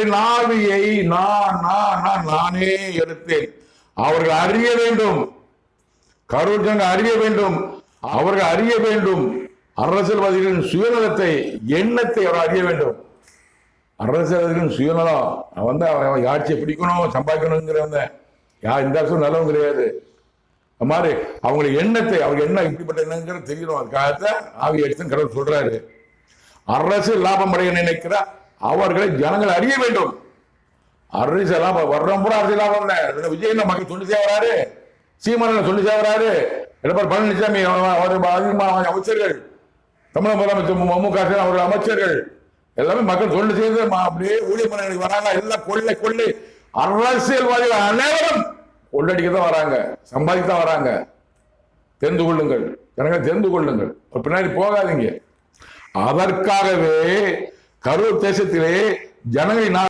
ஜனங்களின் ஆவியை நானே எடுத்தேன். அவர்கள் அறிய வேண்டும், கரூர் ஜனங்கள் அறிய வேண்டும், அவர்கள் அறிய வேண்டும். அரசியல்வாதிகளின் சுயநலத்தை, எண்ணத்தை அவர் அறிய வேண்டும். அரசியல்வாதிகளின் சுயநலம் அவன் ஆட்சியை பிடிக்கணும், சம்பாதிக்கணுங்கிற இந்த அரசு நல்லவங்க கிடையாது. அது மாதிரி அவங்களுடைய எண்ணத்தை, அவங்க என்ன இப்படிப்பட்ட எண்ணங்கிறது தெரியணும். அதுக்காகத்தான் ஆவி எடுத்து கடவுள் சொல்றாரு. அரசியல் லாபம் அடைய நினைக்கிற அவர்களை ஜனங்கள் அறிய வேண்டும். அரசியல் லாபம் வர்றோம் பூரா அரசியல் லாபம் தான். விஜய் மக்கள் சொல்லி சேவராரு, சீமான் சொல்லி சேவராரு, எடப்பாடி பழனிசாமி அதிகமான அமைச்சர்கள், தமிழக முதலமைச்சர் மு க ஸ்டாலின் அவர்கள் அமைச்சர்கள் எல்லாமே மக்கள் சொல்லி செய்து அப்படியே ஊழியர் பணிகளுக்கு வராங்க. எல்லாம் கொள்ளை கொள்ளை. அரசியல்வாதிகள் அனைவரும் கொள்ளடிக்கத்தான் வராங்க, சம்பாதிக்கத்தான் வராங்க. தெரிந்து கொள்ளுங்கள், ஜனங்களை தெரிந்து கொள்ளுங்கள், பின்னாடி போகாதீங்க. அதற்காகவே கரூர் தேசத்திலே ஜனங்களை